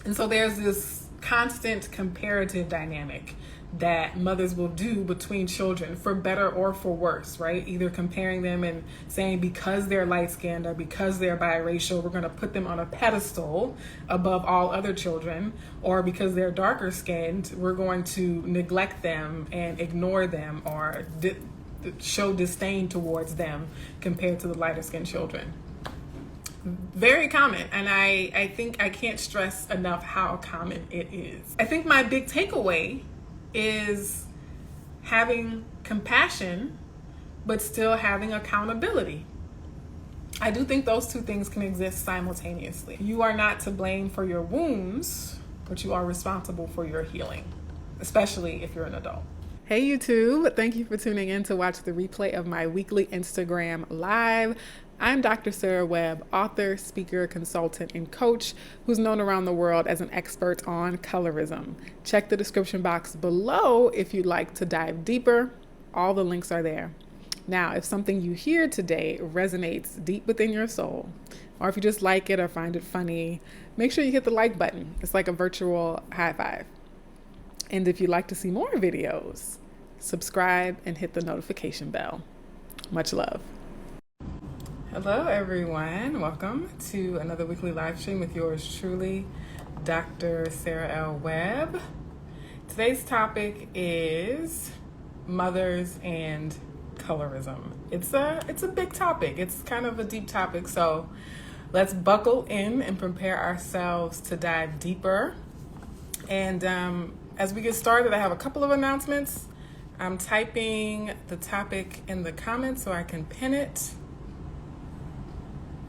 And so there's this constant comparative dynamic that mothers will do between children, for better or for worse, right? Either comparing them and saying because they're light-skinned or because they're biracial, we're going to put them on a pedestal above all other children, or because they're darker skinned, we're going to neglect them and ignore them or show disdain towards them compared to the lighter skinned children. Very common, and I think I can't stress enough how common it is. I think my big takeaway is having compassion, but still having accountability. I do think those two things can exist simultaneously. You are not to blame for your wounds, but you are responsible for your healing, especially if you're an adult. Hey YouTube, thank you for tuning in to watch the replay of my weekly Instagram Live. I'm Dr. Sarah Webb, author, speaker, consultant, and coach who's known around the world as an expert on colorism. Check the description box below if you'd like to dive deeper. All the links are there. Now, if something you hear today resonates deep within your soul, or if you just like it or find it funny, make sure you hit the like button. It's like a virtual high five. And if you'd like to see more videos, subscribe and hit the notification bell. Much love. Hello everyone, welcome to another weekly live stream with yours truly, Dr. Sarah L. Webb. Today's topic is mothers and colorism. It's a big topic. It's kind of a deep topic, so let's buckle in and prepare ourselves to dive deeper. And as we get started, I have a couple of announcements. I'm typing the topic in the comments so I can pin it.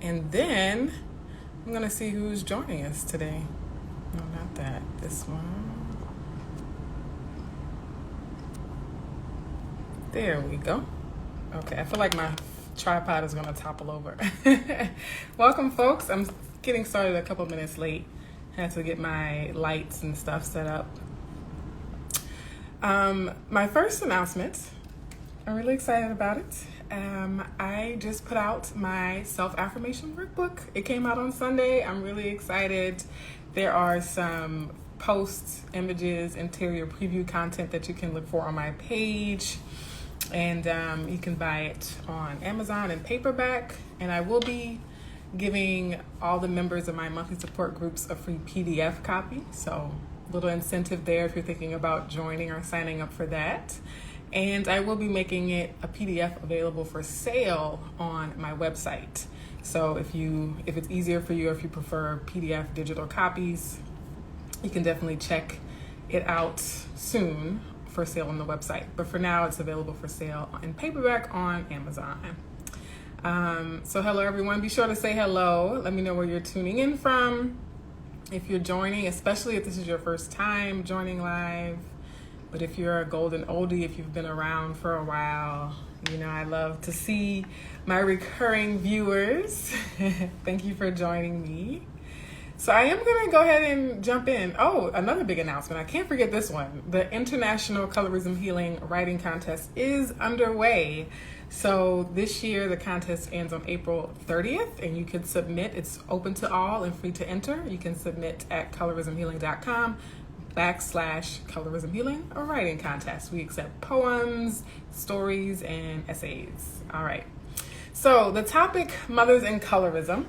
And then I'm going to see who's joining us today. No, not that. This one. There we go. Okay, I feel like my tripod is going to topple over. Welcome, folks. I'm getting started a couple minutes late. Had to get my lights and stuff set up. My first announcement, I'm really excited about it. I just put out my self-affirmation workbook. It came out on Sunday. I'm really excited. There are some posts, images, interior preview content that you can look for on my page. And you can buy it on Amazon in paperback. And I will be giving all the members of my monthly support groups a free PDF copy. So a little incentive there if you're thinking about joining or signing up for that. And I will be making it a PDF available for sale on my website. So if it's easier for you, if you prefer PDF digital copies, you can definitely check it out soon for sale on the website. But for now, it's available for sale in paperback on Amazon. So hello everyone, be sure to say hello. Let me know where you're tuning in from. If you're joining, especially if this is your first time joining live. But if you're a golden oldie, if you've been around for a while, you know, I love to see my recurring viewers. Thank you for joining me. So I am going to go ahead and jump in. Oh, another big announcement. I can't forget this one. The International Colorism Healing Writing Contest is underway. So this year, the contest ends on April 30th, and you can submit. It's open to all and free to enter. You can submit at colorismhealing.com/colorism healing or writing contest. We accept poems, stories, and essays. All right. So the topic, mothers and colorism,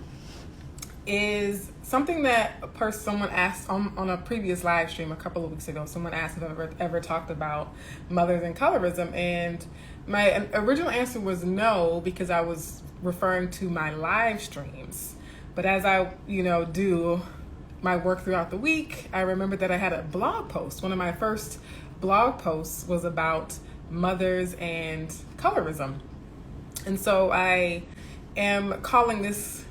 is something that someone asked on a previous live stream a couple of weeks ago. Someone asked if I've ever talked about mothers and colorism, and my original answer was no, because I was referring to my live streams. But as I, do my work throughout the week, I remembered that I had a blog post. One of my first blog posts was about mothers and colorism. And so I am calling this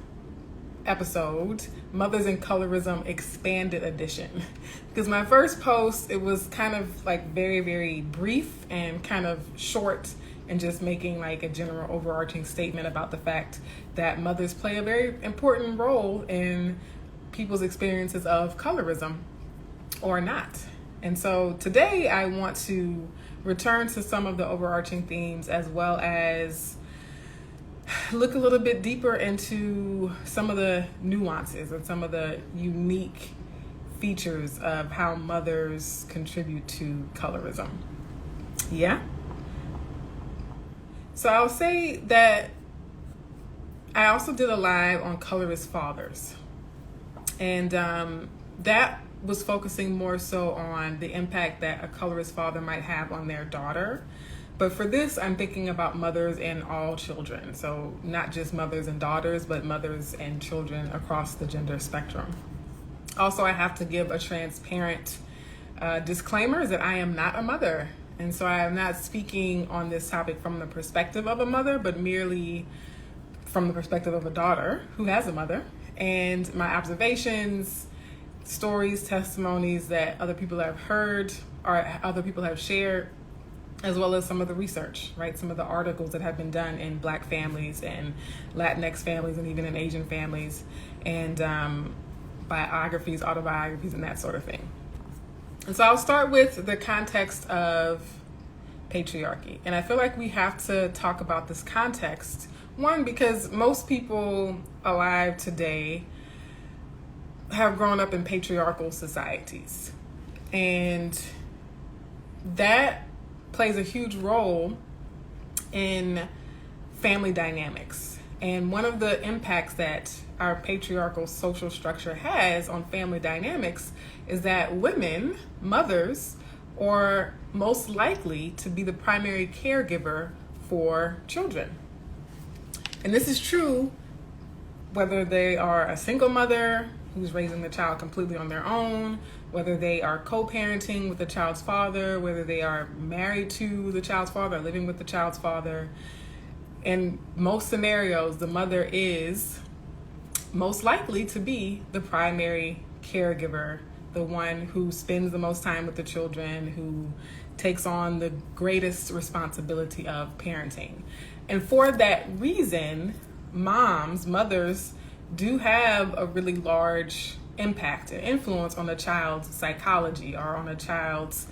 episode Mothers and Colorism Expanded Edition, because my first post, it was kind of like very, very brief and kind of short, and just making like a general overarching statement about the fact that mothers play a very important role in people's experiences of colorism or not. And so today I want to return to some of the overarching themes, as well as look a little bit deeper into some of the nuances and some of the unique features of how mothers contribute to colorism. Yeah. So I'll say that I also did a live on colorist fathers. And that was focusing more so on the impact that a colorist father might have on their daughter. But for this, I'm thinking about mothers and all children. So not just mothers and daughters, but mothers and children across the gender spectrum. Also, I have to give a transparent disclaimer that I am not a mother. And so I am not speaking on this topic from the perspective of a mother, but merely from the perspective of a daughter who has a mother. And my observations, stories, testimonies that other people have heard or other people have shared, as well as some of the research, right? Some of the articles that have been done in Black families and Latinx families and even in Asian families, and biographies, autobiographies, and that sort of thing. And so I'll start with the context of patriarchy. And I feel like we have to talk about this context. One, because most people alive today have grown up in patriarchal societies. And that plays a huge role in family dynamics. And one of the impacts that our patriarchal social structure has on family dynamics is that women, mothers, are most likely to be the primary caregiver for children. And this is true whether they are a single mother who's raising the child completely on their own, whether they are co-parenting with the child's father, whether they are married to the child's father, or living with the child's father. In most scenarios, the mother is most likely to be the primary caregiver, the one who spends the most time with the children, who takes on the greatest responsibility of parenting. And for that reason, mothers do have a really large impact and influence on a child's psychology or on a child's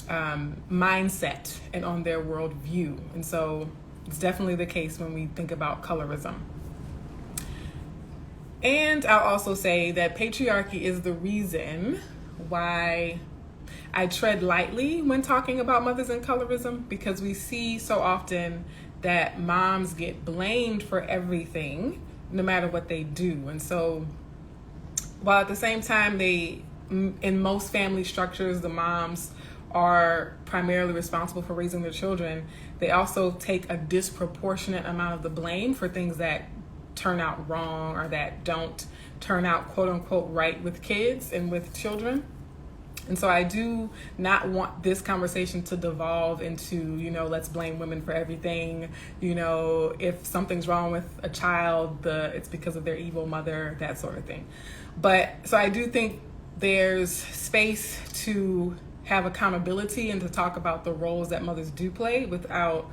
mindset and on their worldview. And so it's definitely the case when we think about colorism. And I'll also say that patriarchy is the reason why I tread lightly when talking about mothers and colorism, because we see so often that moms get blamed for everything, no matter what they do. And so while at the same time in most family structures, the moms are primarily responsible for raising their children, they also take a disproportionate amount of the blame for things that turn out wrong or that don't turn out quote unquote right with kids and with children. And so I do not want this conversation to devolve into, let's blame women for everything. If something's wrong with a child, it's because of their evil mother, that sort of thing. But so I do think there's space to have accountability and to talk about the roles that mothers do play without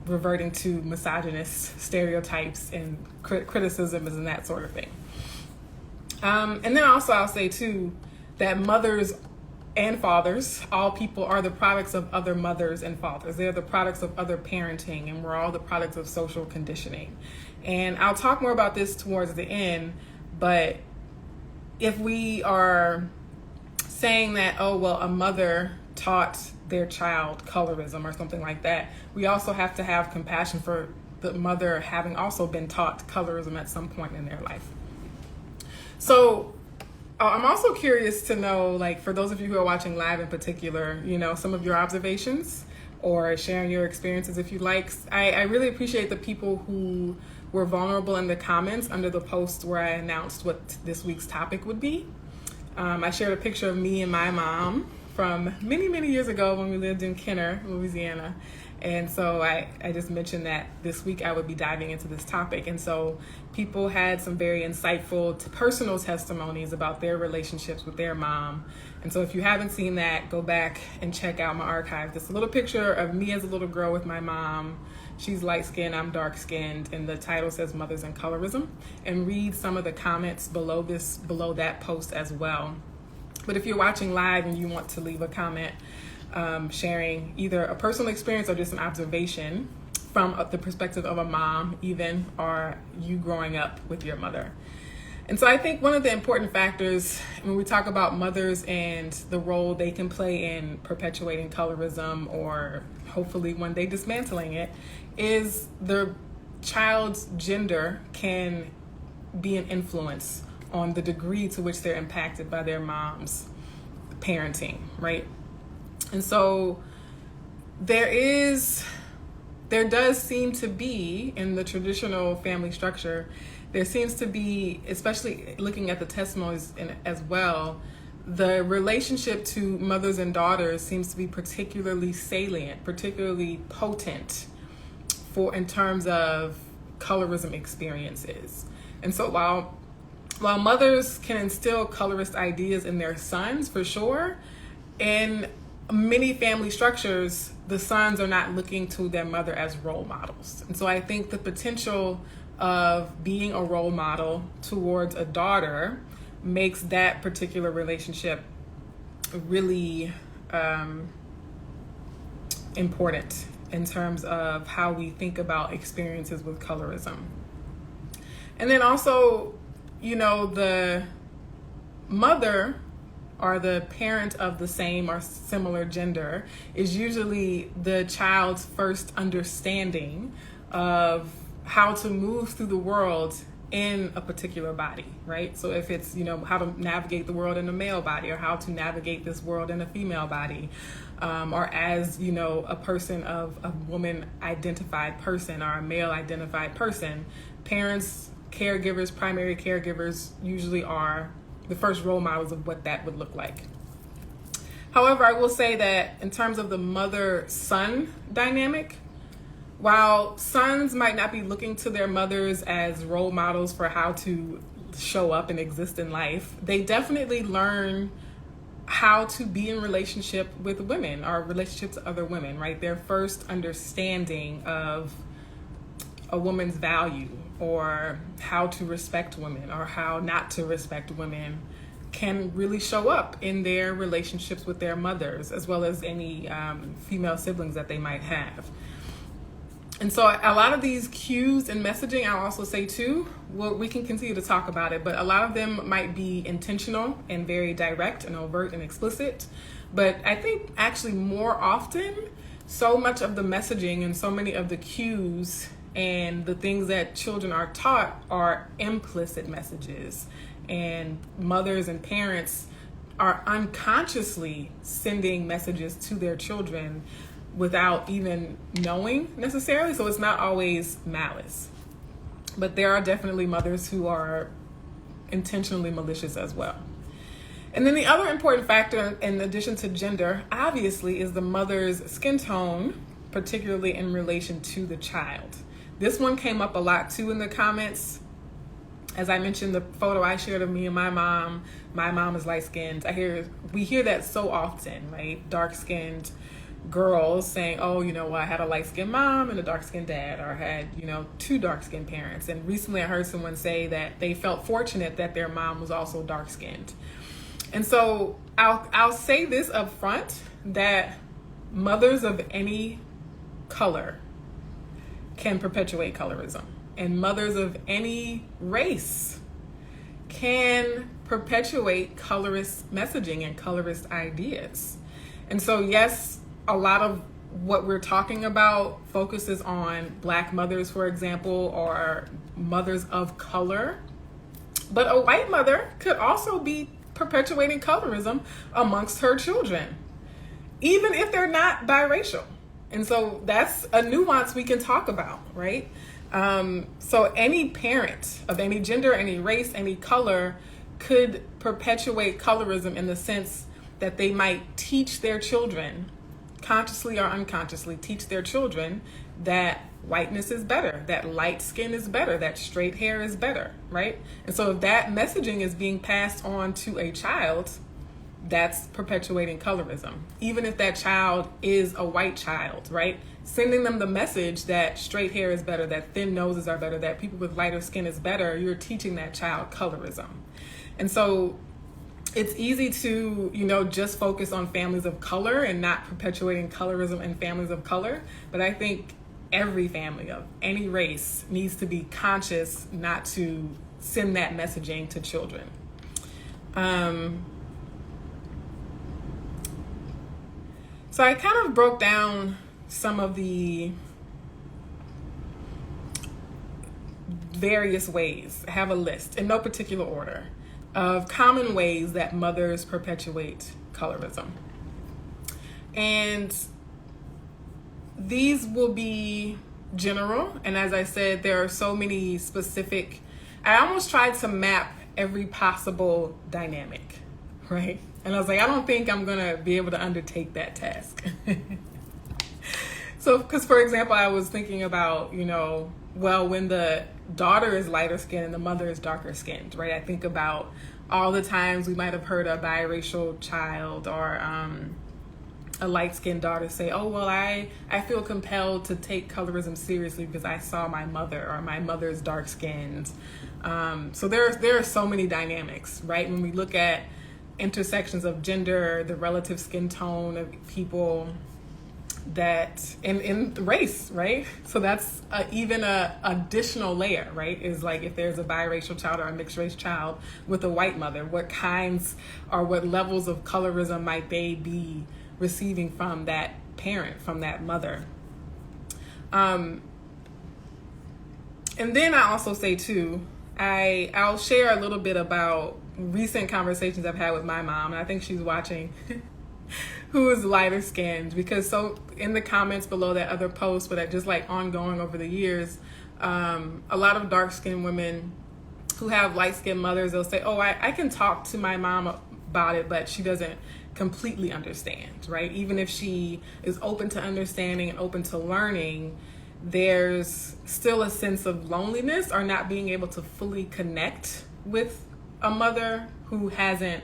reverting to misogynist stereotypes and criticisms and that sort of thing. And then also I'll say too that mothers and fathers, all people, are the products of other mothers and fathers. They're the products of other parenting, and we're all the products of social conditioning. And I'll talk more about this towards the end, but if we are saying that, a mother taught their child colorism or something like that, we also have to have compassion for the mother having also been taught colorism at some point in their life. So I'm also curious to know, for those of you who are watching live in particular, some of your observations or sharing your experiences if you like. I really appreciate the people who were vulnerable in the comments under the post where I announced what this week's topic would be. I shared a picture of me and my mom from many, many years ago when we lived in Kenner, Louisiana. And so I just mentioned that this week I would be diving into this topic. And so people had some very insightful personal testimonies about their relationships with their mom. And so if you haven't seen that, go back and check out my archive. This little picture of me as a little girl with my mom. She's light-skinned, I'm dark-skinned, and the title says Mothers and Colorism. And read some of the comments below that post as well. But if you're watching live and you want to leave a comment, sharing either a personal experience or just an observation from the perspective of a mom even, or you growing up with your mother. And so I think one of the important factors when we talk about mothers and the role they can play in perpetuating colorism, or hopefully one day dismantling it, is the child's gender can be an influence on the degree to which they're impacted by their mom's parenting, right? And so there does seem to be, in the traditional family structure, there seems to be, especially looking at the testimonies as well, the relationship to mothers and daughters seems to be particularly salient, particularly potent in terms of colorism experiences. And so while mothers can instill colorist ideas in their sons, for sure, in many family structures, the sons are not looking to their mother as role models. And so I think the potential of being a role model towards a daughter makes that particular relationship really important in terms of how we think about experiences with colorism. And then also, the mother or the parent of the same or similar gender is usually the child's first understanding of how to move through the world in a particular body, right? So if it's, how to navigate the world in a male body, or how to navigate this world in a female body, or as, a person of a woman identified person or a male identified person, parents, caregivers, primary caregivers usually are the first role models of what that would look like. However, I will say that in terms of the mother-son dynamic, while sons might not be looking to their mothers as role models for how to show up and exist in life, they definitely learn how to be in relationship with women or relationship to other women, right? Their first understanding of a woman's value, or how to respect women, or how not to respect women, can really show up in their relationships with their mothers, as well as any female siblings that they might have. And so a lot of these cues and messaging, I'll also say too, well, we can continue to talk about it, but a lot of them might be intentional and very direct and overt and explicit. But I think actually more often, so much of the messaging and so many of the cues and the things that children are taught are implicit messages. And mothers and parents are unconsciously sending messages to their children without even knowing necessarily. So it's not always malice. But there are definitely mothers who are intentionally malicious as well. And then the other important factor, in addition to gender, obviously, is the mother's skin tone, particularly in relation to the child. This one came up a lot too in the comments. As I mentioned, the photo I shared of me and my mom is light-skinned. We hear that so often, right? Dark-skinned girls saying, oh, I had a light-skinned mom and a dark-skinned dad, or I had, two dark-skinned parents. And recently I heard someone say that they felt fortunate that their mom was also dark-skinned. And so I'll say this up front, that mothers of any color can perpetuate colorism, and mothers of any race can perpetuate colorist messaging and colorist ideas. And so, yes, a lot of what we're talking about focuses on Black mothers, for example, or mothers of color, but a white mother could also be perpetuating colorism amongst her children, even if they're not biracial. And so that's a nuance we can talk about, right? So any parent of any gender, any race, any color could perpetuate colorism in the sense that they might teach their children, consciously or unconsciously, teach their children that whiteness is better, that light skin is better, that straight hair is better, right? And so if that messaging is being passed on to a child, that's perpetuating colorism. Even if that child is a white child, right? Sending them the message that straight hair is better, that thin noses are better, that people with lighter skin is better, you're teaching that child colorism. And so it's easy to, just focus on families of color and not perpetuating colorism in families of color. But I think every family of any race needs to be conscious not to send that messaging to children. So I kind of broke down some of the various ways. I have a list in no particular order of common ways that mothers perpetuate colorism. And these will be general. And as I said, there are so many specific. I almost tried to map every possible dynamic, right? And I was like, I don't think I'm going to be able to undertake that task. So, because for example, I was thinking about, well, when the daughter is lighter skinned and the mother is darker skinned, right? I think about all the times we might have heard a biracial child or a light-skinned daughter say, oh, well, I feel compelled to take colorism seriously because I saw my mother, or my mother's dark-skinned. So there are so many dynamics, right? When we look at intersections of gender, the relative skin tone of people, that in race, right? So that's even a additional layer, right? Is like if there's a biracial child or a mixed race child with a white mother, what kinds or what levels of colorism might they be receiving from that parent, from that mother? And then I also say too, I'll share a little bit about recent conversations I've had with my mom, and I think she's watching, who is lighter skinned, because so in the comments below that other post, but just like ongoing over the years, a lot of dark skinned women who have light skinned mothers, they'll say, oh, I can talk to my mom about it, but she doesn't completely understand, right? Even if she is open to understanding and open to learning, there's still a sense of loneliness or not being able to fully connect with a mother who hasn't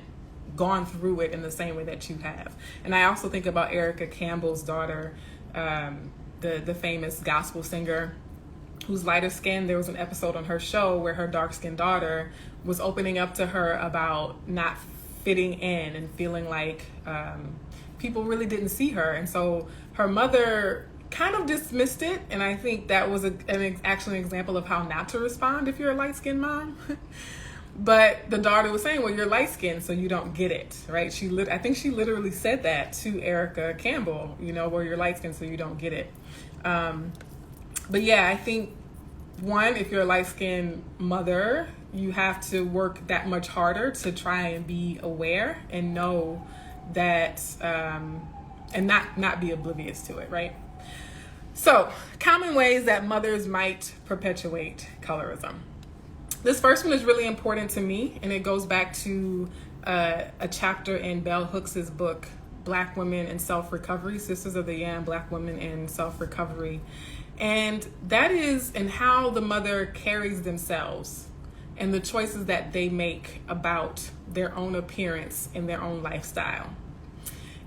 gone through it in the same way that you have. And I also think about Erica Campbell's daughter, the famous gospel singer who's lighter skinned. There was an episode on her show where her dark skinned daughter was opening up to her about not fitting in and feeling like people really didn't see her. And so her mother kind of dismissed it. And I think that was actually an example of how not to respond if you're a light skinned mom. But the daughter was saying, well, you're light skinned, so you don't get it, right? I think she literally said that to Erica Campbell, well, you're light skinned, so you don't get it. But yeah, I think one, if you're a light skinned mother, you have to work that much harder to try and be aware and know that, and not be oblivious to it, right? So, common ways that mothers might perpetuate colorism. This first one is really important to me, and it goes back to a chapter in Bell Hooks' book, Black Women in Self-Recovery, Sisters of the Yam, Black Women in Self-Recovery. And that is in how the mother carries themselves and the choices that they make about their own appearance and their own lifestyle.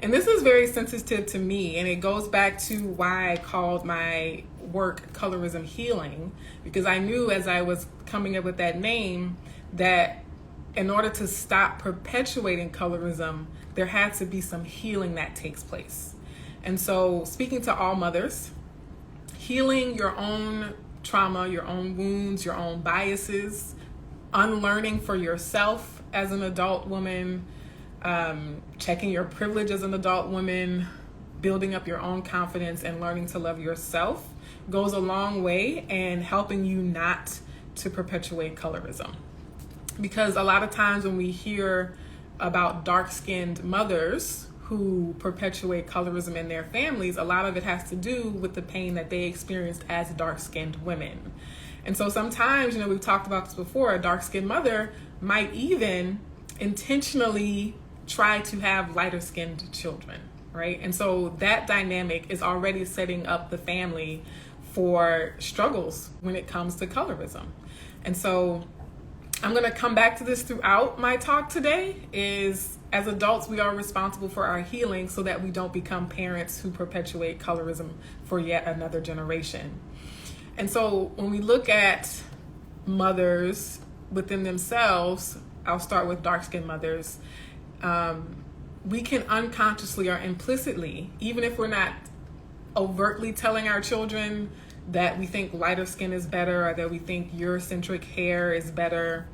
And this is very sensitive to me, and it goes back to why I called my work Colorism Healing, because I knew as I was coming up with that name that in order to stop perpetuating colorism, there had to be some healing that takes place. And so, speaking to all mothers, healing your own trauma, your own wounds, your own biases, unlearning for yourself as an adult woman, checking your privilege as an adult woman, building up your own confidence and learning to love yourself goes a long way in helping you not to perpetuate colorism. Because a lot of times when we hear about dark-skinned mothers who perpetuate colorism in their families, a lot of it has to do with the pain that they experienced as dark-skinned women. And so sometimes, we've talked about this before, a dark-skinned mother might even intentionally try to have lighter-skinned children, right? And so that dynamic is already setting up the family for struggles when it comes to colorism. And so I'm going to come back to this throughout my talk today, is as adults, we are responsible for our healing so that we don't become parents who perpetuate colorism for yet another generation. And so when we look at mothers within themselves, I'll start with dark-skinned mothers, we can unconsciously or implicitly, even if we're not overtly telling our children that we think lighter skin is better, or that we think Eurocentric hair is better.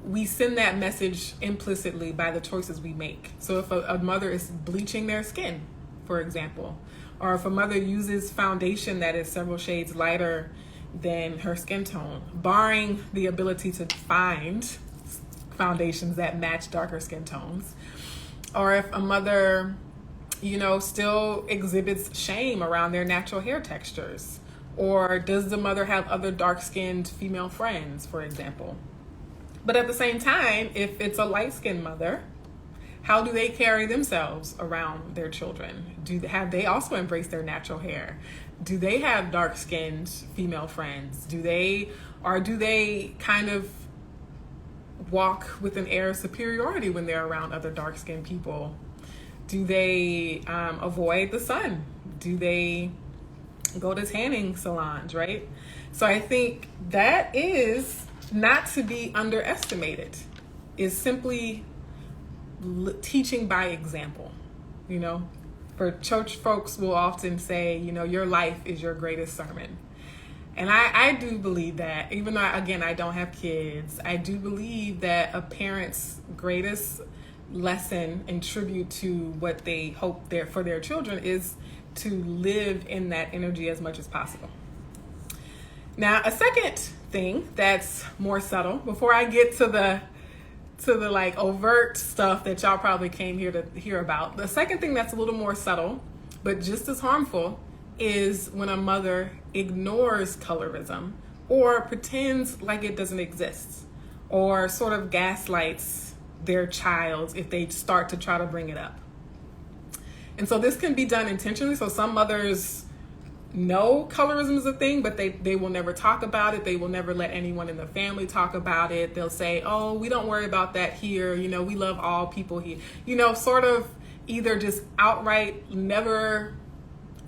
We send that message implicitly by the choices we make. So if a mother is bleaching their skin, for example, or if a mother uses foundation that is several shades lighter than her skin tone, barring the ability to find foundations that match darker skin tones, or if a mother, still exhibits shame around their natural hair textures, or does the mother have other dark-skinned female friends, for example. But at the same time, if it's a light-skinned mother, how do they carry themselves around their children? Have they also embraced their natural hair? Do they have dark-skinned female friends? Do they kind of walk with an air of superiority when they're around other dark-skinned people? Do they avoid the sun? Do they go to tanning salons, right? So I think that is not to be underestimated, is simply teaching by example. For church folks will often say, your life is your greatest sermon. And I do believe that, even though, again, I don't have kids, I do believe that a parent's greatest lesson and tribute to what they hope for their children is to live in that energy as much as possible. Now, a second thing that's more subtle, before I get to the like overt stuff that y'all probably came here to hear about, the second thing that's a little more subtle, but just as harmful, is when a mother ignores colorism or pretends like it doesn't exist, or sort of gaslights their child if they start to try to bring it up. And so this can be done intentionally. So some mothers know colorism is a thing, but they will never talk about it. They will never let anyone in the family talk about it. They'll say, oh, we don't worry about that here. We love all people here. Sort of either just outright never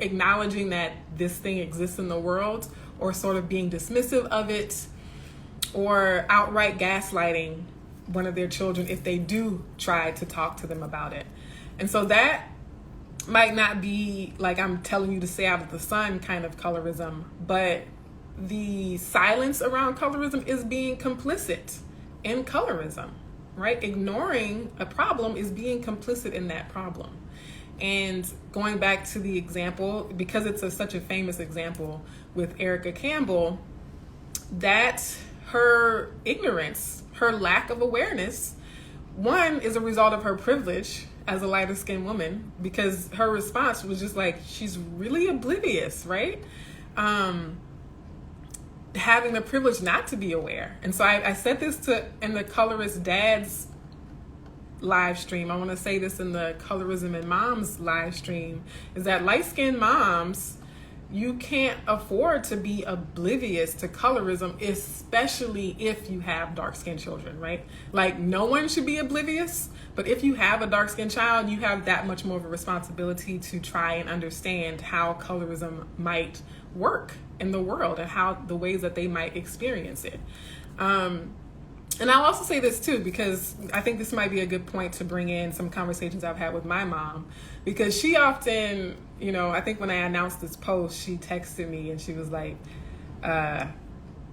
acknowledging that this thing exists in the world, or sort of being dismissive of it, or outright gaslighting one of their children if they do try to talk to them about it. And so that might not be like I'm telling you to stay out of the sun kind of colorism, but the silence around colorism is being complicit in colorism, right? Ignoring a problem is being complicit in that problem. And going back to the example, because it's such a famous example with Erica Campbell, that her ignorance, her lack of awareness, one is a result of her privilege as a lighter skinned woman, because her response was just like, she's really oblivious, right? Having the privilege not to be aware. And so I said this in the Colorist Dad's live stream. I want to say this in the Colorism and Moms live stream, is that light-skinned moms, you can't afford to be oblivious to colorism, especially if you have dark-skinned children, right? Like, no one should be oblivious, but if you have a dark-skinned child, you have that much more of a responsibility to try and understand how colorism might work in the world and how the ways that they might experience it. And I'll also say this too, because I think this might be a good point to bring in some conversations I've had with my mom, because she often, I think when I announced this post, she texted me and she was like,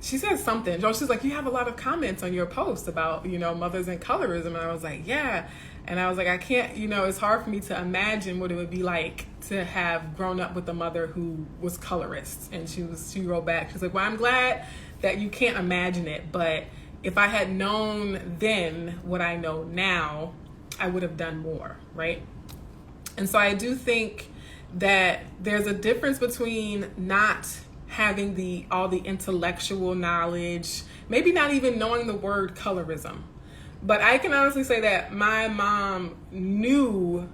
she said something. She's like, you have a lot of comments on your post about, mothers and colorism. And I was like, yeah. And I was like, I can't, it's hard for me to imagine what it would be like to have grown up with a mother who was colorist. And she wrote back, she's like, well, I'm glad that you can't imagine it, but if I had known then what I know now, I would have done more, right? And so I do think that there's a difference between not having all the intellectual knowledge, maybe not even knowing the word colorism. But I can honestly say that my mom knew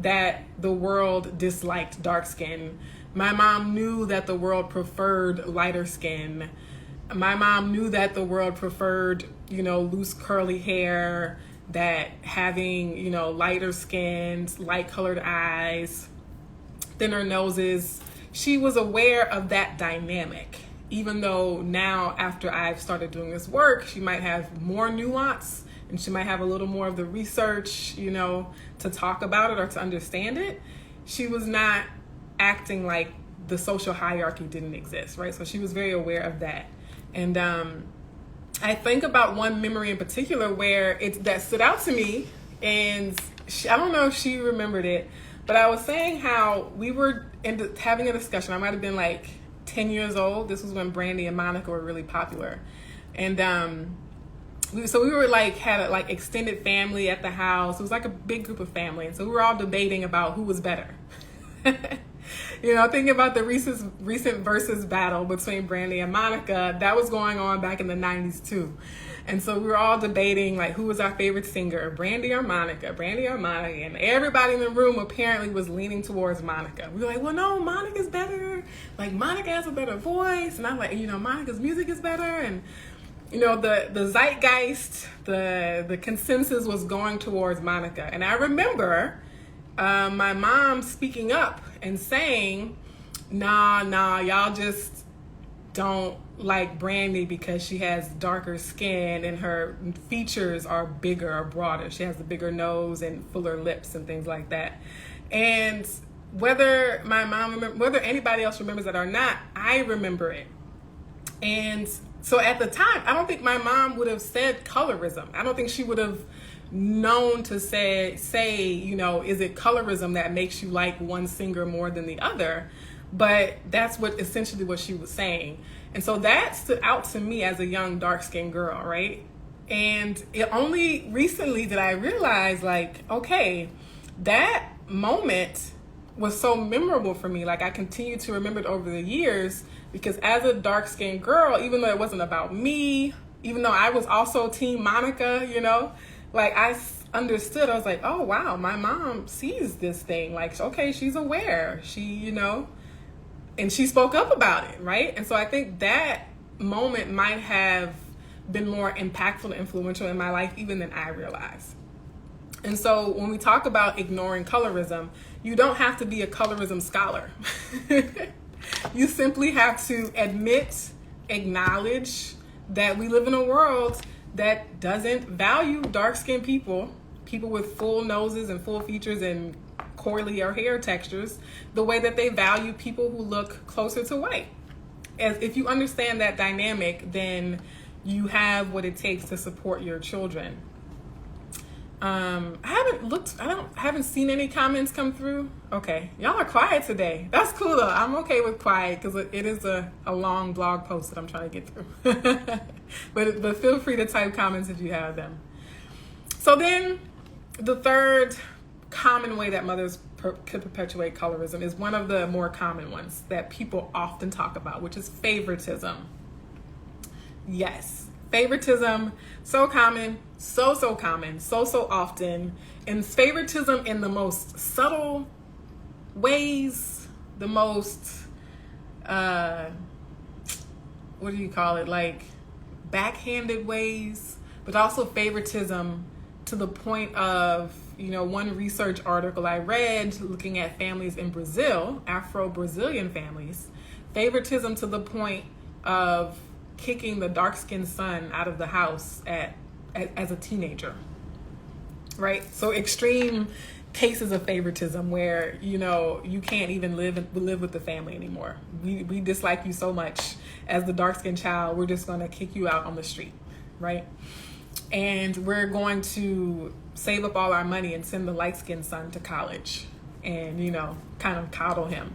that the world disliked dark skin. My mom knew that the world preferred lighter skin. My mom knew that the world preferred, loose curly hair, that having, lighter skin, light colored eyes, thinner noses. She was aware of that dynamic, even though now after I've started doing this work, she might have more nuance and she might have a little more of the research, to talk about it or to understand it. She was not acting like the social hierarchy didn't exist, right? So she was very aware of that. And I think about one memory in particular where that stood out to me, and I don't know if she remembered it, but I was saying how we were having a discussion. I might have been like 10 years old. This was when Brandy and Monica were really popular. And we were like, had a like extended family at the house. It was like a big group of family. And so we were all debating about who was better. You know, thinking about the recent versus battle between Brandy and Monica, that was going on back in the 90s too. And so we were all debating like who was our favorite singer, Brandy or Monica, and everybody in the room apparently was leaning towards Monica. We were like, well, no, Monica's better. Like Monica has a better voice. And I'm like, you know, Monica's music is better. And you know, the zeitgeist, the consensus was going towards Monica. And I remember my mom speaking up and saying, nah, y'all just don't like Brandy because she has darker skin and her features are bigger or broader. She has the bigger nose and fuller lips and things like that. And whether my mom whether anybody else remembers that or not, I remember it. And so at the time, I don't think my mom would have said colorism. I don't think she would have known to say, you know, is it colorism that makes you like one singer more than the other? But that's essentially what she was saying. And so that stood out to me as a young dark-skinned girl, right? And it only recently did I realize, like, okay, that moment was so memorable for me. Like, I continue to remember it over the years because as a dark-skinned girl, even though it wasn't about me, even though I was also Team Monica, you know, like I understood, I was like, oh, wow, my mom sees this thing. Like, okay, she's aware. She, you know, and she spoke up about it, right? And so I think that moment might have been more impactful and influential in my life even than I realized. And so when we talk about ignoring colorism, you don't have to be a colorism scholar. You simply have to acknowledge that we live in a world that doesn't value dark-skinned people with full noses and full features and curly or hair textures, the way that they value people who look closer to white. As if you understand that dynamic, then you have what it takes to support your children. I haven't seen any comments come through. Okay, y'all are quiet today. That's cool though. I'm okay with quiet because it is a long blog post that I'm trying to get through. but feel free to type comments if you have them. So then the third common way that mothers could perpetuate colorism is one of the more common ones that people often talk about, which is favoritism. Yes, favoritism, so common, so common, so often. And favoritism in the most subtle ways, the most, what do you call it? Like backhanded ways, but also favoritism to the point of, you know, one research article I read looking at families in Brazil, Afro-Brazilian families, favoritism to the point of kicking the dark-skinned son out of the house as a teenager, right? So extreme cases of favoritism where, you know, you can't even live with the family anymore. We dislike you so much as the dark-skinned child, we're just going to kick you out on the street, right? And we're going to save up all our money and send the light-skinned son to college and, you know, kind of coddle him.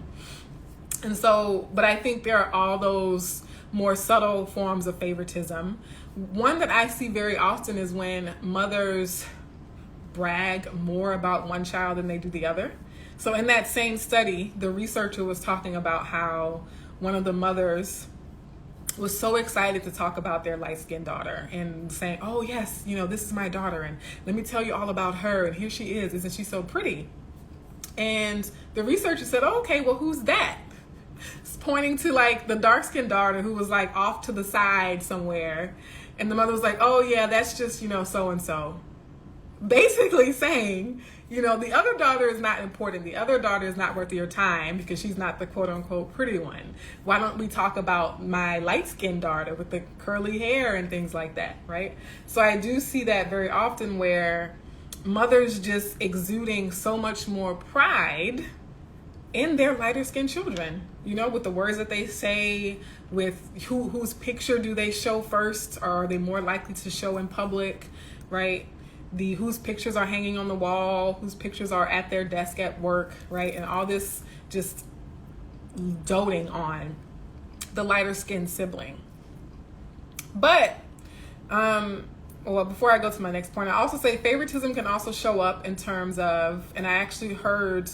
And so, but I think there are all those more subtle forms of favoritism. One that I see very often is when mothers brag more about one child than they do the other. So in that same study, the researcher was talking about how one of the mothers was so excited to talk about their light-skinned daughter and saying, oh yes, you know, this is my daughter and let me tell you all about her and here she is, isn't she so pretty? And the researcher said, oh, okay, well, who's that? It's pointing to like the dark-skinned daughter who was like off to the side somewhere. And the mother was like, oh yeah, that's just, you know, so-and-so. Basically saying, you know, the other daughter is not important. The other daughter is not worth your time because she's not the quote unquote pretty one. Why don't we talk about my light-skinned daughter with the curly hair and things like that, right? So I do see that very often where mothers just exuding so much more pride in their lighter skinned children with the words that they say, with whose picture do they show first, or are they more likely to show in public, right? Whose pictures are hanging on the wall, whose pictures are at their desk at work, right? And all this just doting on the lighter skinned sibling. But, well, before I go to my next point, I also say favoritism can also show up in terms of, and I actually heard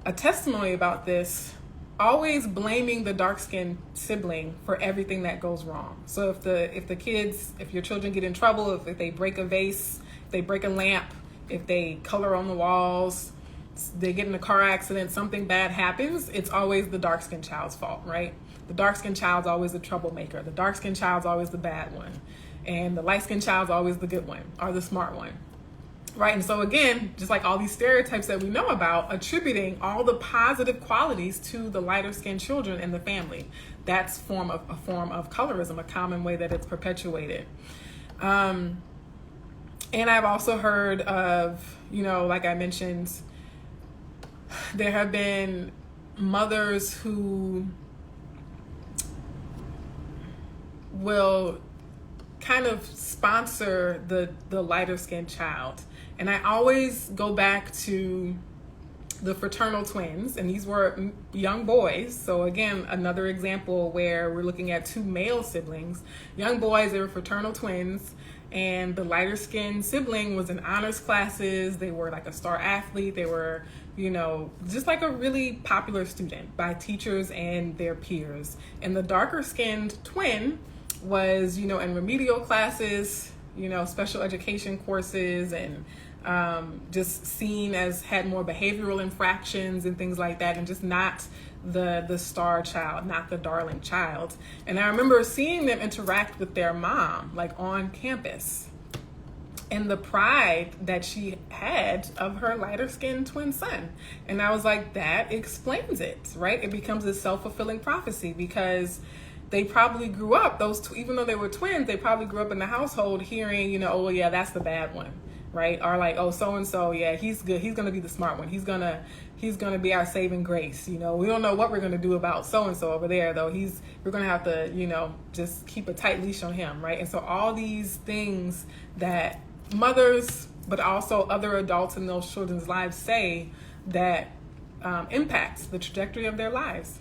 a testimony about this, always blaming the dark-skinned sibling for everything that goes wrong. So if your children get in trouble, if they break a vase, if they break a lamp, if they color on the walls, they get in a car accident, something bad happens, it's always the dark-skinned child's fault, right? The dark-skinned child's always the troublemaker. The dark-skinned child's always the bad one. And the light-skinned child's always the good one, or the smart one. Right, and so again, just like all these stereotypes that we know about, attributing all the positive qualities to the lighter skinned children in the family. That's a form of colorism, a common way that it's perpetuated. And I've also heard of, like I mentioned, there have been mothers who will kind of sponsor the lighter skinned child. And I always go back to the fraternal twins, and these were young boys. So again, another example where we're looking at two male siblings, young boys. They were fraternal twins, and the lighter skinned sibling was in honors classes. They were like a star athlete. They were, just like a really popular student by teachers and their peers. And the darker skinned twin was, in remedial classes, special education courses, and just seen as had more behavioral infractions and things like that, and just not the star child, not the darling child. And I remember seeing them interact with their mom, like on campus, and the pride that she had of her lighter skinned twin son. And I was like, that explains it, right? It becomes a self-fulfilling prophecy, because they probably grew up, even though they were twins, they probably grew up in the household hearing, oh yeah, that's the bad one, right? Or like, oh, so-and-so, yeah, he's good. He's going to be the smart one. He's going to be our saving grace. We don't know what we're going to do about so-and-so over there, though. We're going to have to, just keep a tight leash on him, right? And so all these things that mothers, but also other adults in those children's lives say that impacts the trajectory of their lives.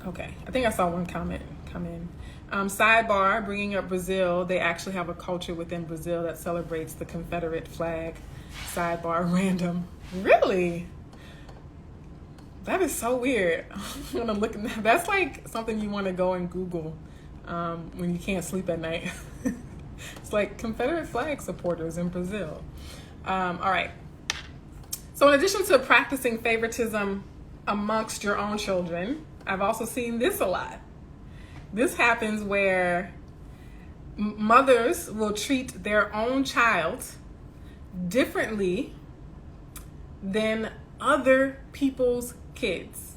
Okay, I think I saw one comment come in. Sidebar, bringing up Brazil, they actually have a culture within Brazil that celebrates the Confederate flag. Sidebar, random. Really? That is so weird. When I'm looking, that's like something you want to go and Google when you can't sleep at night. It's like Confederate flag supporters in Brazil. All right. So in addition to practicing favoritism amongst your own children, I've also seen this a lot. This happens where mothers will treat their own child differently than other people's kids.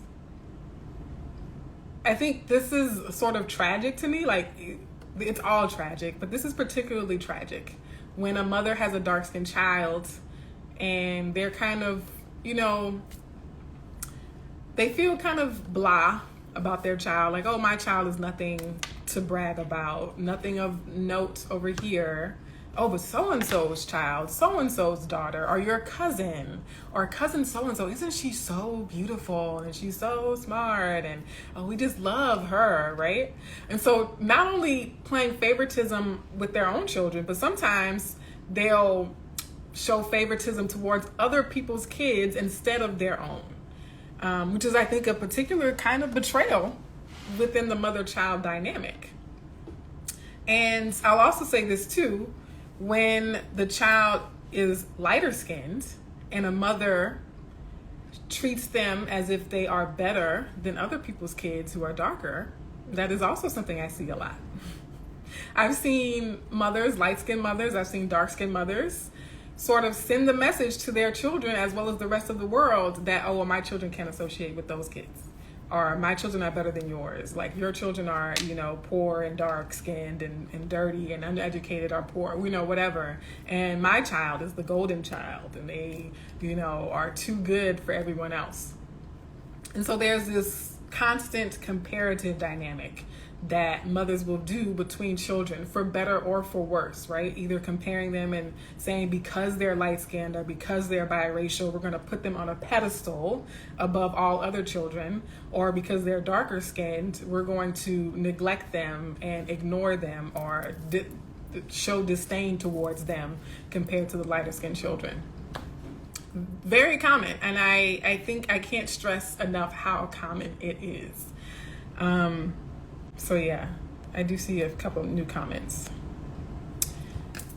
I think this is sort of tragic to me. Like, it's all tragic, but this is particularly tragic when a mother has a dark-skinned child and they're kind of, they feel kind of blah about their child. Like, oh, my child is nothing to brag about, nothing of note over here. Oh, but so-and-so's child, so-and-so's daughter, or your cousin, or cousin so-and-so, isn't she so beautiful, and she's so smart, and oh, we just love her, right? And so not only playing favoritism with their own children, but sometimes they'll show favoritism towards other people's kids instead of their own, which is, I think, a particular kind of betrayal within the mother-child dynamic. And I'll also say this too, when the child is lighter skinned and a mother treats them as if they are better than other people's kids who are darker, that is also something I see a lot. I've seen mothers, light-skinned mothers, I've seen dark-skinned mothers sort of send the message to their children as well as the rest of the world that, oh, well, my children can't associate with those kids. Or my children are better than yours. Like, your children are, poor and dark-skinned and dirty and uneducated or poor, whatever. And my child is the golden child, and they, are too good for everyone else. And so there's this constant comparative dynamic that mothers will do between children for better or for worse, right? Either comparing them and saying because they're light-skinned or because they're biracial, we're going to put them on a pedestal above all other children, or because they're darker skinned, we're going to neglect them and ignore them or show disdain towards them compared to the lighter skinned children. Very common, and I think I can't stress enough how common it is. So yeah, I do see a couple of new comments.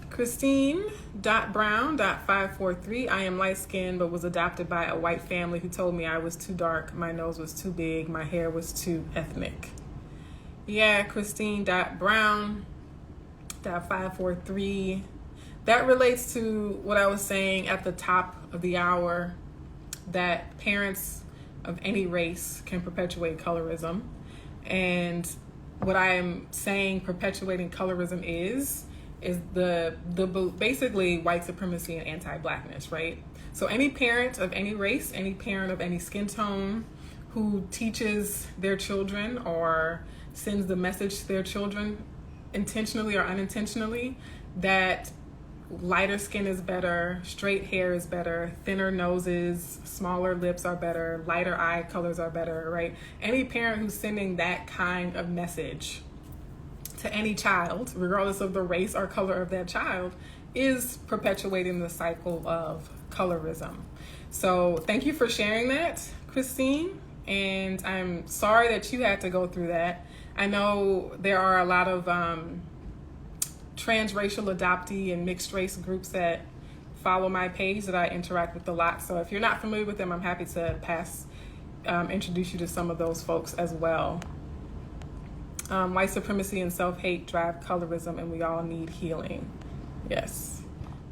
Christine.Brown.543, I am light-skinned but was adopted by a white family who told me I was too dark, my nose was too big, my hair was too ethnic. Yeah, Christine.Brown.543. That relates to what I was saying at the top of the hour, that parents of any race can perpetuate colorism. And what I am saying perpetuating colorism is the basically white supremacy and anti-blackness, right? So any parent of any race, any parent of any skin tone who teaches their children or sends the message to their children intentionally or unintentionally that lighter skin is better, straight hair is better, thinner noses, smaller lips are better, lighter eye colors are better, right? Any parent who's sending that kind of message to any child, regardless of the race or color of that child, is perpetuating the cycle of colorism. So thank you for sharing that, Christine. And I'm sorry that you had to go through that. I know there are a lot of transracial adoptee and mixed race groups that follow my page that I interact with a lot. So if you're not familiar with them, I'm happy to introduce you to some of those folks as well. White supremacy and self-hate drive colorism, and we all need healing. Yes.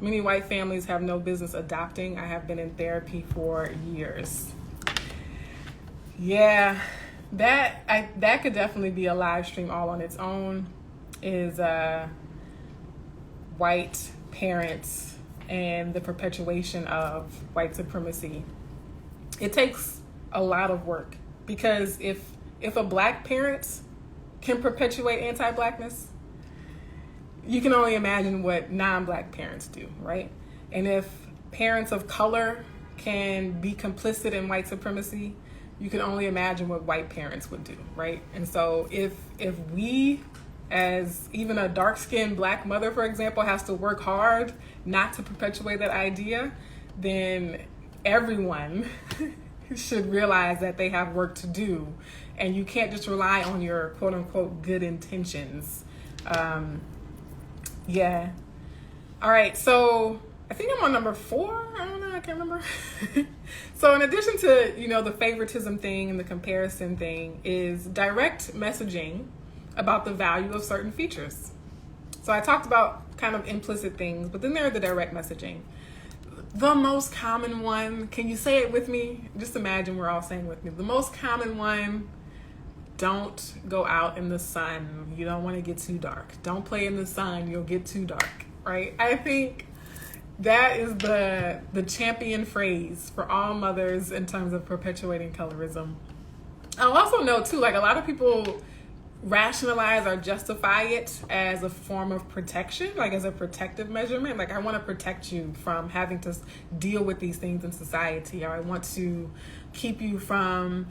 Many white families have no business adopting. I have been in therapy for years. Yeah, that could definitely be a live stream all on its own, is white parents and the perpetuation of white supremacy. It takes a lot of work, because if a black parent can perpetuate anti-blackness, you can only imagine what non-black parents do, right? And if parents of color can be complicit in white supremacy, you can only imagine what white parents would do, right? And so if we, as even a dark-skinned black mother, for example, has to work hard not to perpetuate that idea, then everyone should realize that they have work to do, and you can't just rely on your quote-unquote good intentions. Yeah. All right, so I think I'm on number 4. I don't know, I can't remember. So in addition to, the favoritism thing and the comparison thing, is direct messaging about the value of certain features. So I talked about kind of implicit things, but then there are the direct messaging. The most common one, can you say it with me? Just imagine we're all saying with me. The most common one: don't go out in the sun. You don't want to get too dark. Don't play in the sun. You'll get too dark, right? I think that is the champion phrase for all mothers in terms of perpetuating colorism. I'll also note too, like, a lot of people rationalize or justify it as a form of protection, like as a protective measurement. Like, I want to protect you from having to deal with these things in society, or I want to keep you from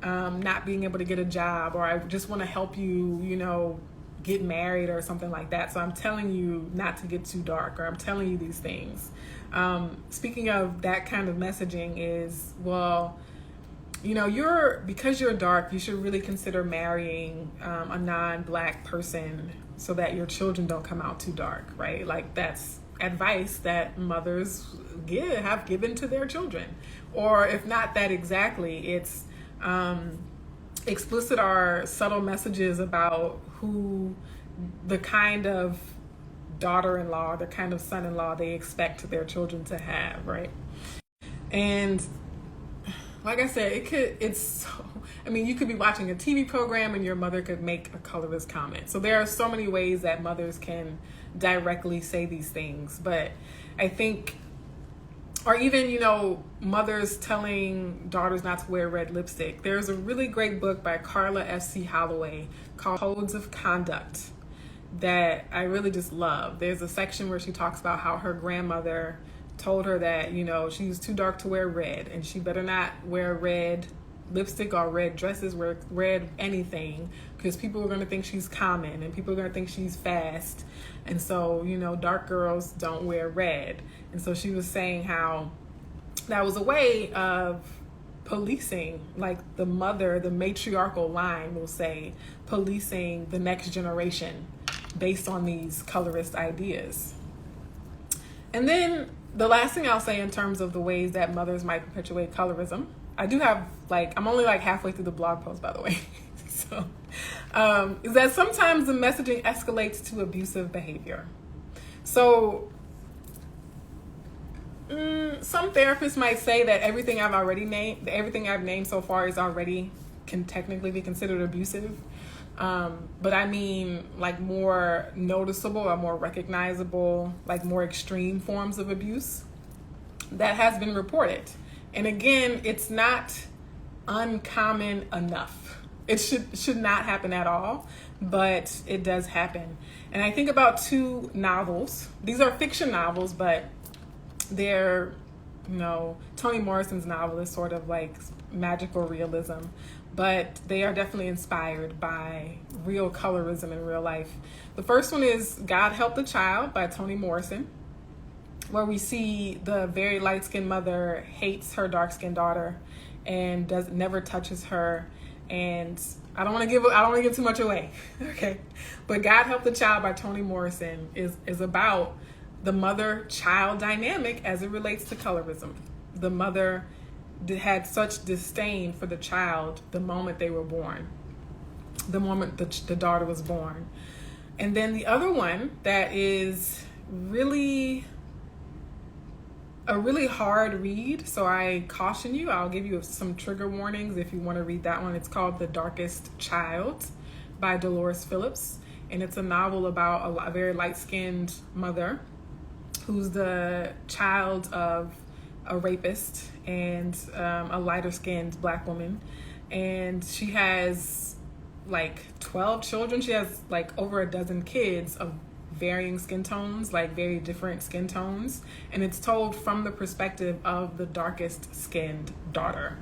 not being able to get a job, or I just want to help you, get married or something like that. So I'm telling you not to get too dark, or I'm telling you these things. Speaking of that kind of messaging is, well, because you're dark, you should really consider marrying a non-black person so that your children don't come out too dark, right? Like, that's advice that mothers have given to their children. Or if not that exactly, it's explicit or subtle messages about who the kind of daughter-in-law, the kind of son-in-law they expect their children to have, right? And like I said, you could be watching a TV program and your mother could make a colorless comment. So there are so many ways that mothers can directly say these things. But I think or even, mothers telling daughters not to wear red lipstick. There's a really great book by Carla F.C. Holloway called Codes of Conduct that I really just love. There's a section where she talks about how her grandmother told her that, she was too dark to wear red, and she better not wear red lipstick or red dresses, wear red anything, because people are going to think she's common and people are going to think she's fast. And so, dark girls don't wear red. And so she was saying how that was a way of policing, like the mother, the matriarchal line will say, policing the next generation based on these colorist ideas. And then the last thing I'll say in terms of the ways that mothers might perpetuate colorism, I do have, I'm only halfway through the blog post, by the way. So, is that sometimes the messaging escalates to abusive behavior. So, some therapists might say that everything I've named so far can technically be considered abusive. But I mean, more noticeable or more recognizable, more extreme forms of abuse that has been reported. And again, it's not uncommon enough. It should not happen at all, but it does happen. And I think about 2 novels. These are fiction novels, but they're, Toni Morrison's novel is sort of magical realism, but they are definitely inspired by real colorism in real life. The first one is God Help the Child by Toni Morrison, where we see the very light-skinned mother hates her dark-skinned daughter and never touches her. And I don't want to give too much away, okay? But God Help the Child by Toni Morrison is about the mother-child dynamic as it relates to colorism. The mother had such disdain for the child the moment they were born, the moment the daughter was born. And then the other one that is a really hard read, so I caution you. I'll give you some trigger warnings if you want to read that one. It's called The Darkest Child by Dolores Phillips, and it's a novel about a very light-skinned mother who's the child of a rapist and a lighter-skinned Black woman, and she has 12 children. She has over a dozen kids of varying skin tones, very different skin tones, and it's told from the perspective of the darkest skinned daughter.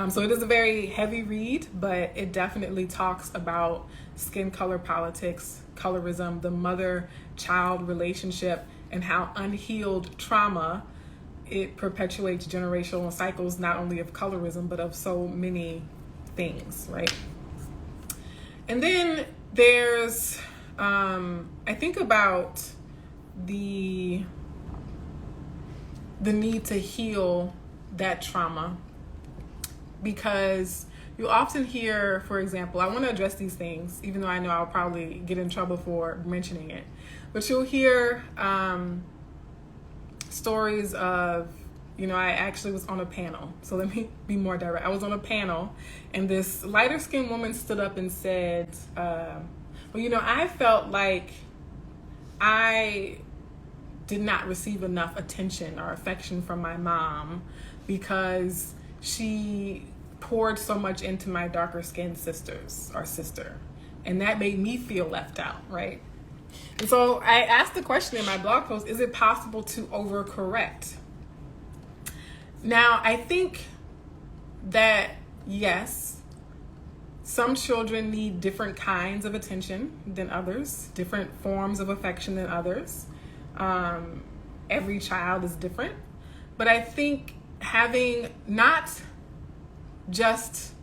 So it is a very heavy read, but it definitely talks about skin color politics, colorism, the mother-child relationship, and how unhealed trauma, it perpetuates generational cycles, not only of colorism, but of so many things, right? And then there's I think about the need to heal that trauma, because you often hear, for example, I want to address these things, even though I know I'll probably get in trouble for mentioning it, but you'll hear stories of, I actually was on a panel, so let me be more direct. I was on a panel, and this lighter skinned woman stood up and said, I felt like I did not receive enough attention or affection from my mom because she poured so much into my darker skinned sister. And that made me feel left out, right? And so I asked the question in my blog post, is it possible to overcorrect? Now, I think that yes, some children need different kinds of attention than others, different forms of affection than others. Every child is different. But I think having not just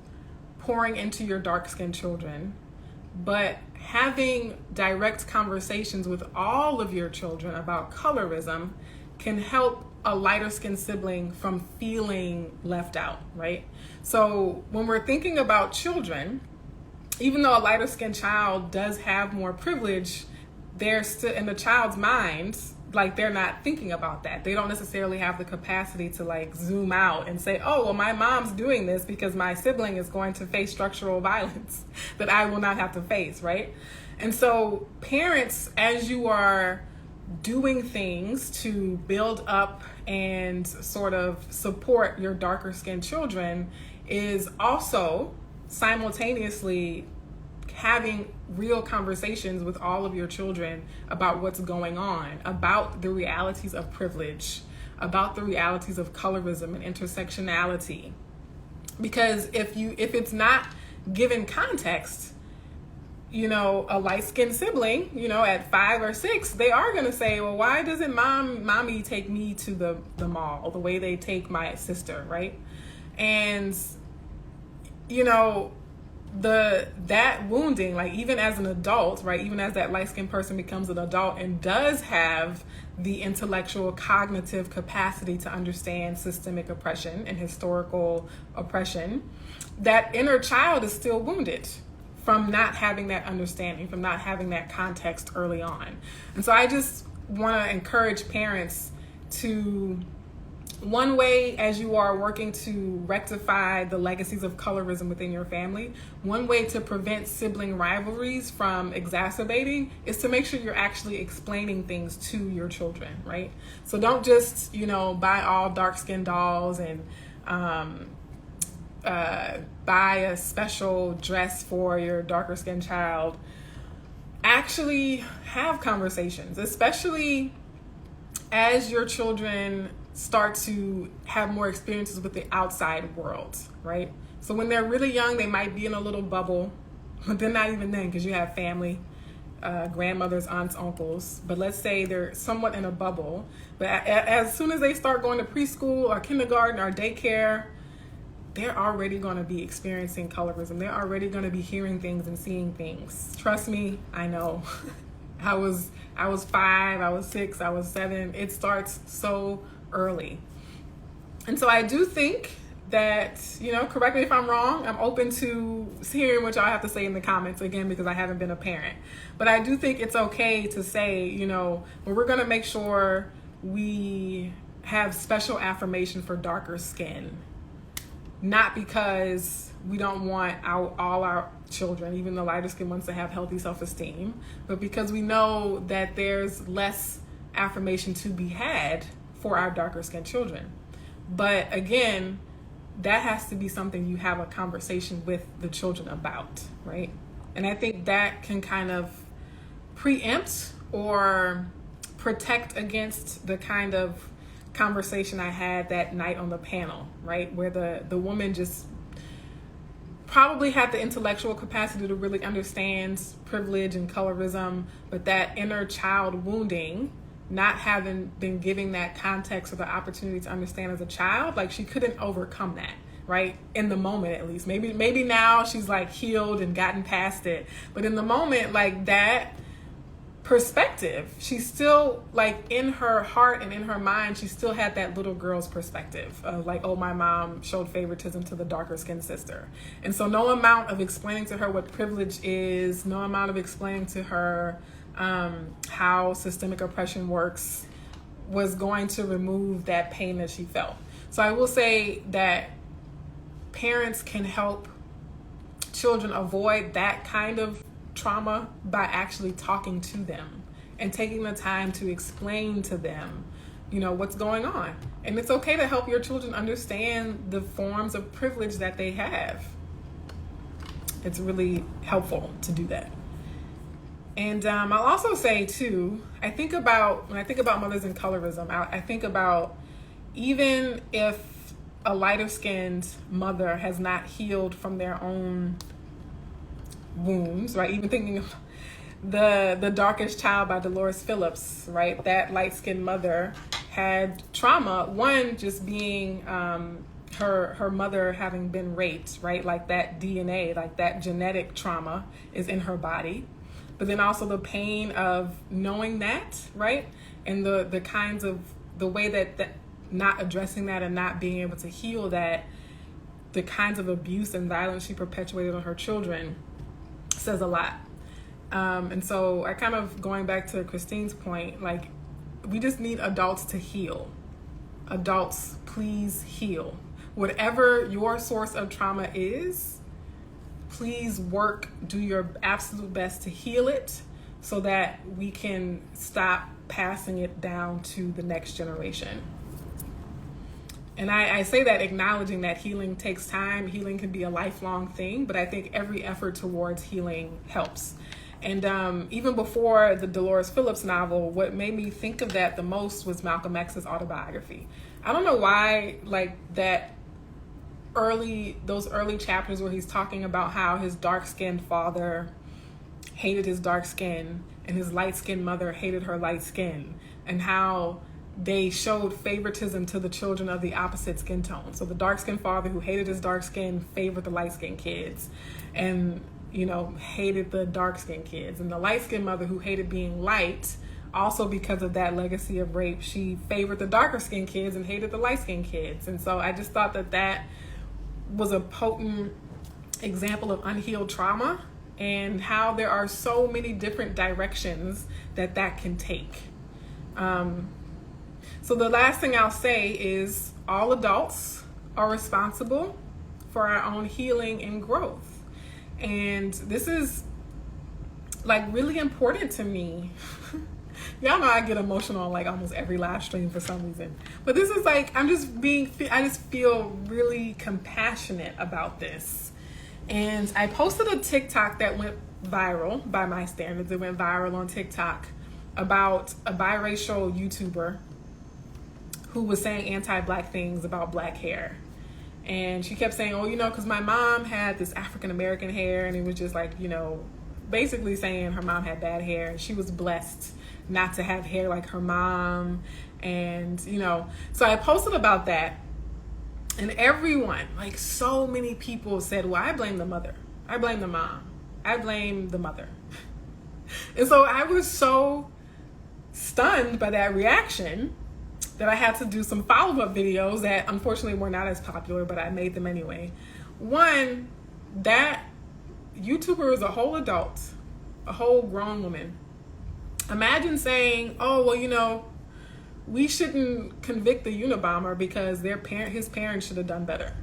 pouring into your dark-skinned children, but having direct conversations with all of your children about colorism can help a lighter-skinned sibling from feeling left out, right? So when we're thinking about children, even though a lighter-skinned child does have more privilege, they're still in the child's mind, they're not thinking about that. They don't necessarily have the capacity to zoom out and say, oh, well, my mom's doing this because my sibling is going to face structural violence that I will not have to face, right? And so parents, as you are doing things to build up and sort of support your darker skinned children is also simultaneously having real conversations with all of your children about what's going on, about the realities of privilege, about the realities of colorism and intersectionality. Because if it's not given context, you know, a light-skinned sibling, you know, at 5 or 6, they are going to say, well, why doesn't mommy take me to the mall the way they take my sister, right? And, you know, that wounding, like even as an adult, right, even as that light-skinned person becomes an adult and does have the intellectual cognitive capacity to understand systemic oppression and historical oppression, that inner child is still wounded from not having that understanding, from not having that context early on. And so I just want to encourage parents to, one way as you are working to rectify the legacies of colorism within your family, one way to prevent sibling rivalries from exacerbating is to make sure you're actually explaining things to your children, right? So don't just, you know, buy all dark-skinned dolls and buy a special dress for your darker skinned child. Actually have conversations, especially as your children start to have more experiences with the outside world, right? So when they're really young, they might be in a little bubble, but they're not even then because you have family, grandmothers, aunts, uncles. But let's say they're somewhat in a bubble. But as soon as they start going to preschool or kindergarten or daycare, they're already going to be experiencing colorism. They're already going to be hearing things and seeing things. Trust me, I know. I was 5, I was 6, I was 7. It starts so early. And so I do think that, you know, correct me if I'm wrong. I'm open to hearing what y'all have to say in the comments, again, because I haven't been a parent. But I do think it's okay to say, you know, well, we're going to make sure we have special affirmation for darker skin. Not because we don't want all our children, even the lighter skinned ones, to have healthy self-esteem, but because we know that there's less affirmation to be had for our darker skinned children. But again, that has to be something you have a conversation with the children about, right? And I think that can kind of preempt or protect against the kind of conversation I had that night on the panel, right? Where the woman just probably had the intellectual capacity to really understand privilege and colorism, but that inner child wounding, not having been giving that context or the opportunity to understand as a child, like she couldn't overcome that, right? In the moment, at least. Maybe now she's like healed and gotten past it, but in the moment, like that perspective, she's still like in her heart and in her mind, she still had that little girl's perspective of like, oh, my mom showed favoritism to the darker skinned sister. And so no amount of explaining to her what privilege is, no amount of explaining to her how systemic oppression works was going to remove that pain that she felt. So I will say that parents can help children avoid that kind of trauma by actually talking to them and taking the time to explain to them, you know, what's going on. And it's okay to help your children understand the forms of privilege that they have. It's really helpful to do that. And I'll also say too, when I think about mothers and colorism, I think about, even if a lighter skinned mother has not healed from their own wounds, right? Even thinking of the Darkest Child by Dolores Phillips, right? That light-skinned mother had trauma, one just being her mother having been raped, right? Like that DNA, like that genetic trauma is in her body. But then also the pain of knowing that, right? And the kinds of, the way that not addressing that and not being able to heal that, the kinds of abuse and violence she perpetuated on her children says a lot. And so I kind of, going back to Christine's point, like, we just need adults to heal. Adults, please heal. Whatever your source of trauma is, please do your absolute best to heal it so that we can stop passing it down to the next generation. And I say that acknowledging that healing takes time. Healing can be a lifelong thing, but I think every effort towards healing helps. And even before the Dolores Phillips novel, what made me think of that the most was Malcolm X's autobiography. I don't know why, like those early chapters where he's talking about how his dark-skinned father hated his dark skin and his light-skinned mother hated her light skin, and how they showed favoritism to the children of the opposite skin tone. So the dark-skinned father who hated his dark skin favored the light-skinned kids, and hated the dark-skinned kids. And the light-skinned mother who hated being light, also because of that legacy of rape, she favored the darker-skinned kids and hated the light-skinned kids. And so I just thought that was a potent example of unhealed trauma, and how there are so many different directions that can take. So the last thing I'll say is all adults are responsible for our own healing and growth. And this is like really important to me. Y'all know I get emotional on like almost every live stream for some reason. But this is like, I just feel really compassionate about this. And I posted a TikTok that went viral by my standards. It went viral on TikTok about a biracial YouTuber who was saying anti-Black things about Black hair. And she kept saying, because my mom had this African-American hair, and it was just like, basically saying her mom had bad hair, and she was blessed not to have hair like her mom. And, so I posted about that, and everyone, like so many people said, well, I blame the mother. I blame the mom. I blame the mother. And so I was so stunned by that reaction that I had to do some follow-up videos that unfortunately were not as popular, but I made them anyway. One, that YouTuber is a whole adult, a whole grown woman. Imagine saying, we shouldn't convict the Unabomber because his parents should have done better.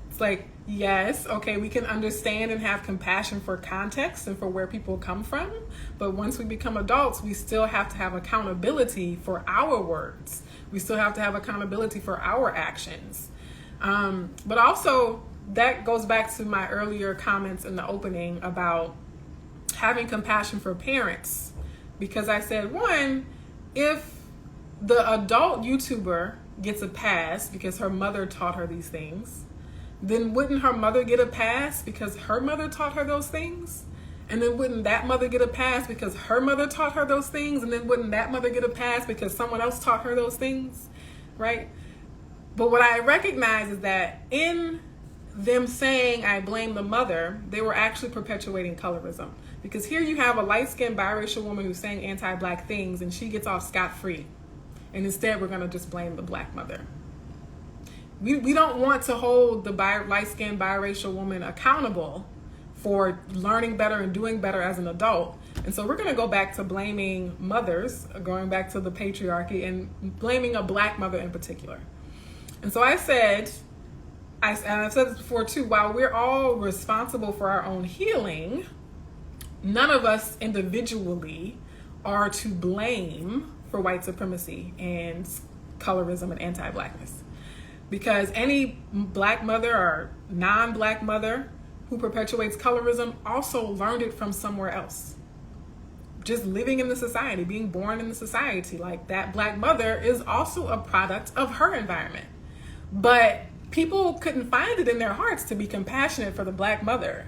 It's like, yes, okay, we can understand and have compassion for context and for where people come from, but once we become adults, we still have to have accountability for our words. We still have to have accountability for our actions. But also, that goes back to my earlier comments in the opening about having compassion for parents. Because I said, one, if the adult YouTuber gets a pass because her mother taught her these things, then wouldn't her mother get a pass because her mother taught her those things? And then wouldn't that mother get a pass because her mother taught her those things? And then wouldn't that mother get a pass because someone else taught her those things? Right? But what I recognize is that in them saying I blame the mother, they were actually perpetuating colorism. Because here you have a light-skinned biracial woman who's saying anti-Black things, and she gets off scot-free. And instead we're going to just blame the Black mother. We don't want to hold the light-skinned biracial woman accountable for learning better and doing better as an adult. And so we're going to go back to blaming mothers, going back to the patriarchy, and blaming a Black mother in particular. And so I said, and I've said this before too, while we're all responsible for our own healing, none of us individually are to blame for white supremacy and colorism and anti-Blackness. Because any Black mother or non-Black mother who perpetuates colorism also learned it from somewhere else. Just living in the society, being born in the society. Like that Black mother is also a product of her environment. But people couldn't find it in their hearts to be compassionate for the Black mother.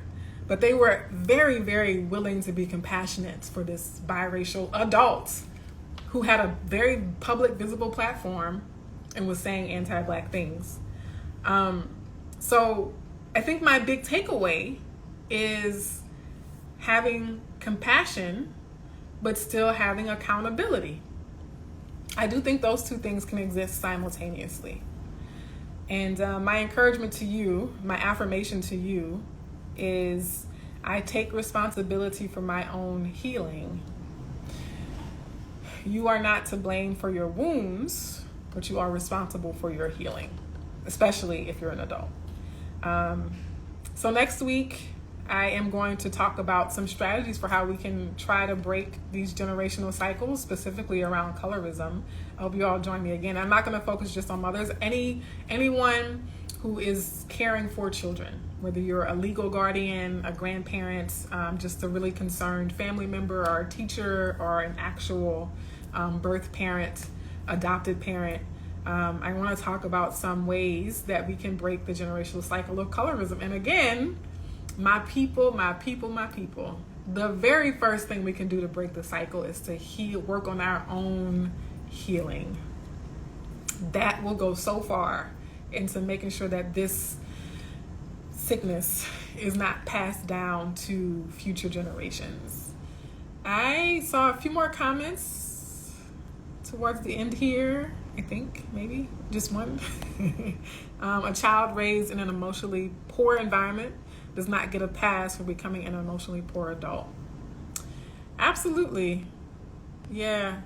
But they were very, very willing to be compassionate for this biracial adult who had a very public, visible platform and was saying anti-Black things. So I think my big takeaway is having compassion, but still having accountability. I do think those two things can exist simultaneously. And my encouragement to you, my affirmation to you is I take responsibility for my own healing. You are not to blame for your wounds, but you are responsible for your healing, especially if you're an adult. So next week, I am going to talk about some strategies for how we can try to break these generational cycles, specifically around colorism. I hope you all join me again. I'm not going to focus just on mothers. Anyone who is caring for children, whether you're a legal guardian, a grandparent, just a really concerned family member or a teacher or an actual birth parent, adopted parent, I want to talk about some ways that we can break the generational cycle of colorism. And again, my people, the very first thing we can do to break the cycle is to work on our own healing. That will go so far into making sure that this sickness is not passed down to future generations. I saw a few more comments towards the end here. I think maybe just one. A child raised in an emotionally poor environment does not get a pass for becoming an emotionally poor adult. Absolutely. Yeah.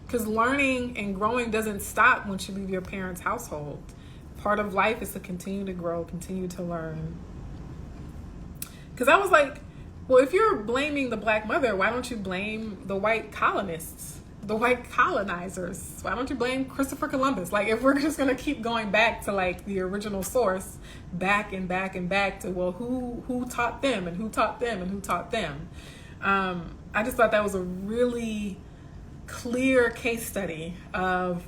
Because learning and growing doesn't stop once you leave your parents' household. Part of life is to continue to grow, continue to learn. Because I was like, well, if you're blaming the Black mother, why don't you blame the white colonists, the white colonizers? Why don't you blame Christopher Columbus? Like, if we're just going to keep going back to like the original source, back and back and back to, well, who taught them and who taught them and who taught them? I just thought that was a really clear case study of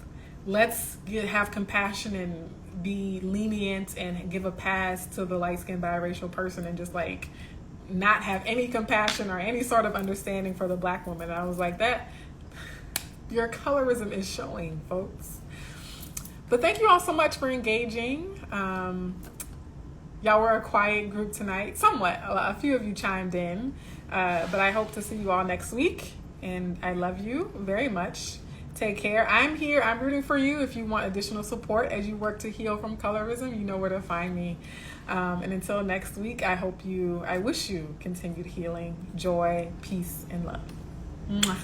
let's have compassion and be lenient and give a pass to the light-skinned biracial person, and just like not have any compassion or any sort of understanding for the Black woman. And I was like, that your colorism is showing, folks. But thank you all so much for engaging. Y'all were a quiet group tonight, somewhat. A few of you chimed in, but I hope to see you all next week. And I love you very much. Take care. I'm here. I'm rooting for you. If you want additional support as you work to heal from colorism, you know where to find me. And until next week, I wish you continued healing, joy, peace, and love. Mwah.